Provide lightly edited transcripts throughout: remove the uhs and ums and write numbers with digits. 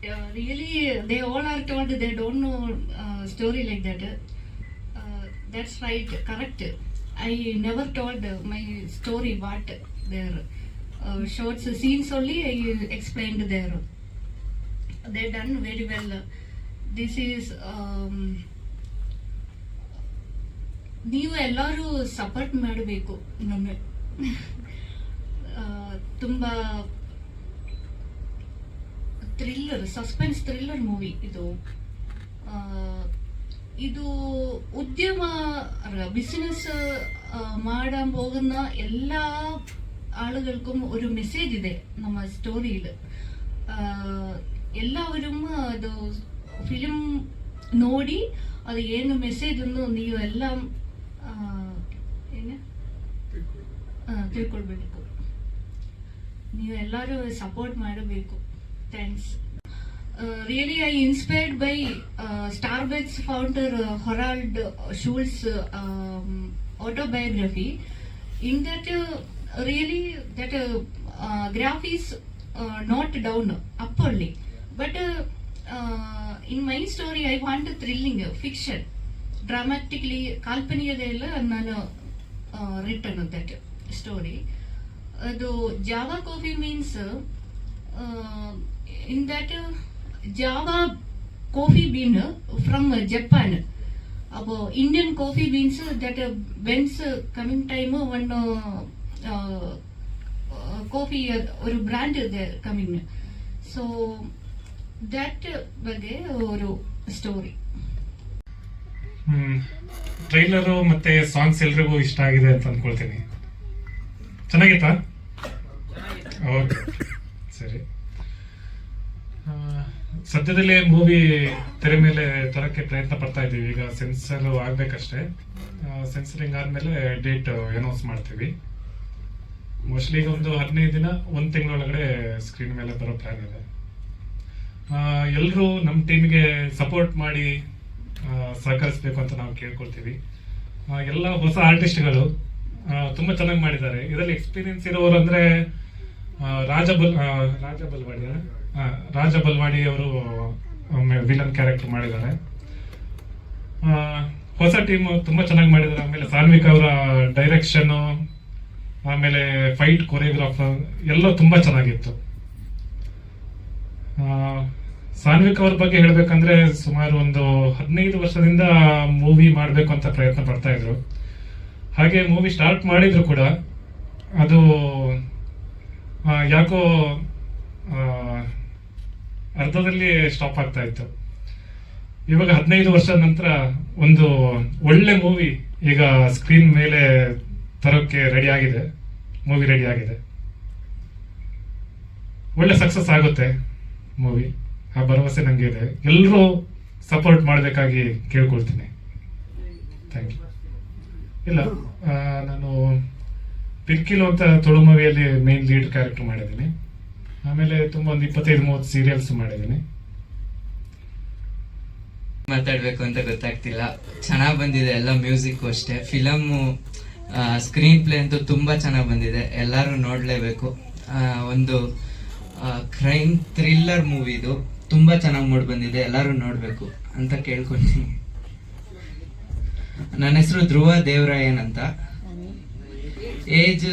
Really, they all are told they don't know story like that. That's right, correct. I never told my story what their short scenes only I explained there. They done very well. This is ನೀವು ಎಲ್ಲರೂ support ಮಾಡಬೇಕು ನಮಗೆ. ತುಂಬ thriller, suspense thriller movie ಇದು. ಇದು ಉದ್ಯಮ business Madan പോകുന്ന എല്ലാ ആളുകൾക്കും ഒരു മെസ്സേജ് ಇದೆ ನಮ್ಮ സ്റ്റോറിയിൽ. ಎಲ್ಲವരും ಅದು ಫಿಲ್ಮ್ ನೋಡಿ ಅದು ಏನು ಮೆಸೇಜ್ ಅನ್ನು ನೀವು ಎಲ್ಲ ತಿಳ್ಕೊಳ್ಬೇಕು. ನೀವು ಎಲ್ಲರೂ ಸಪೋರ್ಟ್ ಮಾಡಬೇಕು. Thanks. Really, I inspired by Starbucks founder Harald Schultz autobiography. In that, really, that graph is not down, up only. But in my story, I want thrilling fiction, dramatically, kalpaniyadella nanu written that story. The Java coffee means in that Java coffee bean from Japan. About Indian coffee beans that Ben's coming time one coffee or brand there coming. So that ಬಗ್ಗೆ ಒಂದು story. Trailer ಮತ್ತೆ songs ಎಲ್ರಿಗೂ ಇಷ್ಟ ಆಗಿದೆ ಅಂತ ಅನ್ಕೊಳ್ತೀನಿ. ಚೆನ್ನಾಗಿತ್ತಾ? Okay, ಸರಿ. ಸದ್ಯದಲ್ಲೇ ಮೂವಿ ತೆರೆ ಮೇಲೆ ತರಕ್ಕೆ ಪ್ರಯತ್ನ ಪಡ್ತಾ ಇದ್ದೀವಿ. ಈಗ ಸೆನ್ಸರ್ ಆಗ್ಬೇಕಷ್ಟೇ. ಸೆನ್ಸರಿಂಗ್ ಆದ್ಮೇಲೆ ಡೇಟ್ ಅನೌನ್ಸ್ ಮಾಡ್ತೀವಿ. ಮೋಸ್ಟ್ಲಿ ಈಗ ಒಂದು 15 ದಿನ, 1 ತಿಂಗಳೊಳಗಡೆ ಸ್ಕ್ರೀನ್ ಮೇಲೆ ಬರೋ ಪ್ಲಾನ್ ಇದೆ. ಎಲ್ಲರೂ ನಮ್ಮ ಟೀಮ್ಗೆ ಸಪೋರ್ಟ್ ಮಾಡಿ ಸಹಕರಿಸಬೇಕು ಅಂತ ನಾವು ಕೇಳ್ಕೊಳ್ತೀವಿ. ಎಲ್ಲ ಹೊಸ ಆರ್ಟಿಸ್ಟ್ಗಳು ತುಂಬ ಚೆನ್ನಾಗಿ ಮಾಡಿದ್ದಾರೆ. ಇದರಲ್ಲಿ ಎಕ್ಸ್ಪೀರಿಯನ್ಸ್ ಇರೋರು ಅಂದರೆ ರಾಜ ಬಲ್ವಾಡಿ ಅವರು ವಿಲನ್ ಕ್ಯಾರೆಕ್ಟರ್ ಮಾಡಿದ್ದಾರೆ. ಹೊಸ ಟೀಮ್ ತುಂಬ ಚೆನ್ನಾಗಿ ಮಾಡಿದ್ದಾರೆ. ಆಮೇಲೆ ಸಾನ್ವಿಕ್ ಅವರ ಡೈರೆಕ್ಷನ್ನು, ಆಮೇಲೆ ಫೈಟ್ ಕೊರಿಯೋಗ್ರಾಫರ್ ಎಲ್ಲ ತುಂಬ ಚೆನ್ನಾಗಿತ್ತು. ಸಾನ್ವಿಕ್ ಅವ್ರ ಬಗ್ಗೆ ಹೇಳ್ಬೇಕಂದ್ರೆ ಸುಮಾರು ಒಂದು 15 ವರ್ಷದಿಂದ ಮೂವಿ ಮಾಡಬೇಕು ಅಂತ ಪ್ರಯತ್ನ ಪಡ್ತಾ ಇದ್ರು. ಹಾಗೆ ಮೂವಿ ಸ್ಟಾರ್ಟ್ ಮಾಡಿದ್ರು ಕೂಡ ಅದು ಯಾಕೋ ಅರ್ಧದಲ್ಲಿ ಸ್ಟಾಪ್ ಆಗ್ತಾ ಇತ್ತು. ಇವಾಗ 15 ವರ್ಷದ ನಂತರ ಒಂದು ಒಳ್ಳೆ ಮೂವಿ ಈಗ ಸ್ಕ್ರೀನ್ ಮೇಲೆ ತರೋಕ್ಕೆ ರೆಡಿ ಆಗಿದೆ. ಮೂವಿ ರೆಡಿ ಆಗಿದೆ. ಒಳ್ಳೆ ಸಕ್ಸಸ್ ಆಗುತ್ತೆ ಮೂವಿ, ಆ ಭರವಸೆ ನಂಗೆ ಇದೆ. ಎಲ್ಲರೂ ಸಪೋರ್ಟ್ ಮಾಡಬೇಕಾಗಿ ಕೇಳ್ಕೊಳ್ತೀನಿ. Thank you. ಇಲ್ಲ, ನಾನು ಪಿರ್ಕಿಲು ಅಂತ ತುಳು ಮೂವಿಯಲ್ಲಿ ಮೇನ್ ಲೀಡ್ ಕ್ಯಾರೆಕ್ಟರ್ ಮಾಡಿದ್ದೀನಿ. ಆಮೇಲೆ ತುಂಬ ಒಂದು 25-30 ಸೀರಿಯಲ್ಸ್ ಮಾಡಿದ್ದೀನಿ. ಮಾತಾಡ್ಬೇಕು ಅಂತ ಗೊತ್ತಾಗ್ತಿಲ್ಲ. ಚೆನ್ನಾಗಿ ಬಂದಿದೆ ಎಲ್ಲ, ಮ್ಯೂಸಿಕ್ ಅಷ್ಟೇ. ಫಿಲಮ್ಮು ಸ್ಕ್ರೀನ್ ಪ್ಲೇ ಅಂತೂ ತುಂಬ ಚೆನ್ನಾಗಿ ಬಂದಿದೆ, ಎಲ್ಲರೂ ನೋಡಲೇಬೇಕು. ಒಂದು ಕ್ರೈಮ್ ಥ್ರಿಲ್ಲರ್ ಮೂವಿದು ತುಂಬ ಚೆನ್ನಾಗಿ ಮೂಡಿ ಬಂದಿದೆ, ಎಲ್ಲರೂ ನೋಡಬೇಕು ಅಂತ ಕೇಳ್ಕೊಳ್ತೀನಿ. ನನ್ನ ಹೆಸರು ಧ್ರುವ ದೇವರಾಯನ್ ಅಂತ. ಏಜ್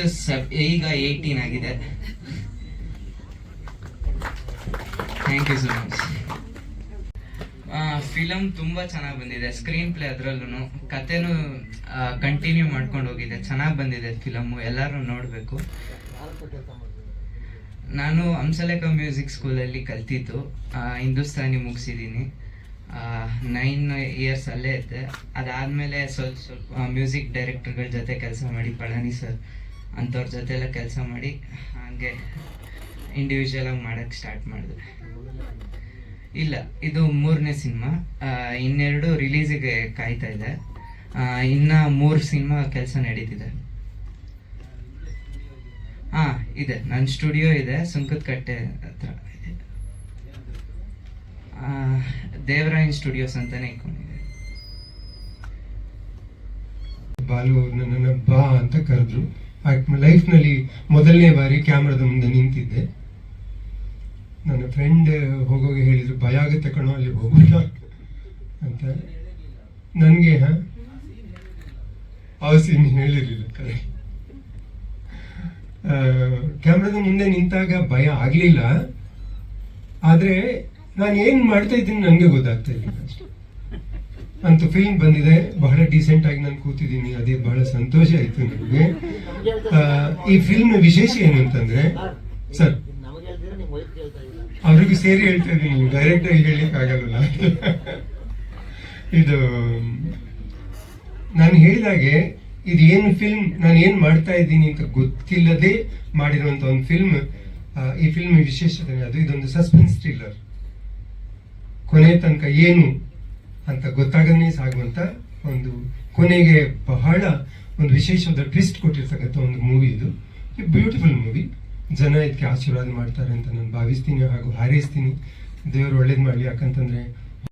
ಈಗ 18 ಆಗಿದೆ. Thank you so much. Film ತುಂಬ ಚೆನ್ನಾಗಿ ಬಂದಿದೆ, ಸ್ಕ್ರೀನ್ ಪ್ಲೇ ಅದರಲ್ಲೂ, ಕಥೆನೂ ಕಂಟಿನ್ಯೂ ಮಾಡ್ಕೊಂಡು ಹೋಗಿದೆ, ಚೆನ್ನಾಗಿ ಬಂದಿದೆ ಫಿಲಮ್ಮು, ಎಲ್ಲರೂ ನೋಡಬೇಕು. ನಾನು ಹಂಸಲೇಖ ಮ್ಯೂಸಿಕ್ ಸ್ಕೂಲಲ್ಲಿ ಕಲ್ತಿದ್ದು, ಹಿಂದೂಸ್ತಾನಿ ಮುಗಿಸಿದ್ದೀನಿ. 9 ಇಯರ್ಸ್ ಅಲ್ಲೇ ಇದ್ದೆ. ಅದಾದಮೇಲೆ ಸ್ವಲ್ಪ ಮ್ಯೂಸಿಕ್ ಡೈರೆಕ್ಟರ್ಗಳ ಜೊತೆ ಕೆಲಸ ಮಾಡಿ, ಪಳನಿ ಸರ್ ಅಂಥವ್ರ ಜೊತೆ ಎಲ್ಲ ಕೆಲಸ ಮಾಡಿ ಹಾಗೆ ಇಂಡಿವಿಜುವಲಾಗಿ ಮಾಡೋಕ್ಕೆ ಸ್ಟಾರ್ಟ್ ಮಾಡಿದೆ. ಇಲ್ಲ, ಇದು 3ನೇ ಸಿನಿಮಾ. 2 ರಿಲೀಸಿಗೆ ಕಾಯ್ತಾ ಇದೆ. ಇನ್ನು 3 ಸಿನಿಮಾ ಕೆಲಸ ನಡೀತಿದೆ. ಇದೆ, ನನ್ನ ಸ್ಟುಡಿಯೋ ಇದೆ ಸುಂಕದಕಟ್ಟೆ ಹತ್ರ. ದೇವರಾಯನ್ ಸ್ಟುಡಿಯೋಸ್ ಅಂತಾನೆ ಇಟ್ಕೊಂಡಿದೆ. ಬಾಲು ನನ್ನನ್ನು ಬಾ ಅಂತ ಕರೆದ್ರು. ಲೈಫ್ನಲ್ಲಿ ಮೊದಲನೇ ಬಾರಿ ಕ್ಯಾಮ್ರಾದ ಮುಂದೆ ನಿಂತಿದ್ದೆ. ನನ್ನ ಫ್ರೆಂಡ್ ಹೋಗೋಗಿ ಹೇಳಿದ್ರು ಭಯ ಆಗುತ್ತೆ ಕಣೋ ಅಲ್ಲಿ ಹೋಗ್ಬಿಟ್ಟ ಅಂತ. ನನಗೆ ಆ ಸೀನ್ ಹೇಳಿರಲಿಲ್ಲ ಕರೆ. ಕ್ಯಾಮ್ರಾದ ಮುಂದೆ ನಿಂತಾಗ ಭಯ ಆಗಲಿಲ್ಲ, ಆದರೆ ನಾನು ಏನು ಮಾಡ್ತಾ ಇದ್ದೀನಿ ನನಗೆ ಗೊತ್ತಾಗ್ತಾ ಇಲ್ಲ ಅಷ್ಟೇ. ಅಂತೂ ಫಿಲ್ಮ್ ಬಂದಿದೆ, ಬಹಳ ಡೀಸೆಂಟ್ ಆಗಿ ನಾನು ಕೂತಿದ್ದೀನಿ, ಅದೇ ಬಹಳ ಸಂತೋಷ ಆಯಿತು ನನಗೆ. ಈ ಫಿಲ್ಮ್ ವಿಶೇಷ ಏನು ಅಂತಂದ್ರೆ ಸರ್, ಅವ್ರಿಗೂ ಸೇರಿ ಹೇಳ್ತಾ ಇದ್ದೀನಿ, ಡೈರೆಕ್ಟ್ ಆಗಿ ಹೇಳಲಿಕ್ಕೆ ಆಗಲ್ಲ. ಇದು ನಾನು ಹೇಳಿದಾಗೆ ಇದು ಏನು ಫಿಲ್ಮ್, ನಾನು ಏನು ಮಾಡ್ತಾ ಇದ್ದೀನಿ ಅಂತ ಗೊತ್ತಿಲ್ಲದೆ ಮಾಡಿರುವಂಥ ಒಂದು ಫಿಲ್ಮ್. ಈ ಫಿಲ್ಮ್ ವಿಶೇಷತೆ ಅದು, ಇದೊಂದು ಸಸ್ಪೆನ್ಸ್ ಥ್ರಿಲ್ಲರ್. ಕೊನೆ ತನಕ ಏನು ಅಂತ ಗೊತ್ತಾಗದೇ ಸಾಗುವಂತ ಒಂದು, ಕೊನೆಗೆ ಬಹಳ ಒಂದು ವಿಶೇಷವಾದ ಟ್ವಿಸ್ಟ್ ಕೊಟ್ಟಿರ್ತಕ್ಕಂಥ ಒಂದು ಮೂವಿ ಇದು. Beautiful movie. ಜನ ಇದಕ್ಕೆ ಆಶೀರ್ವಾದ ಮಾಡ್ತಾರೆ ಅಂತ ನಾನು ಭಾವಿಸ್ತೀನಿ ಹಾಗೂ ಹಾರೈಸ್ತೀನಿ. ದೇವರು ಒಳ್ಳೇದು ಮಾಡಲಿ. ಯಾಕಂತಂದ್ರೆ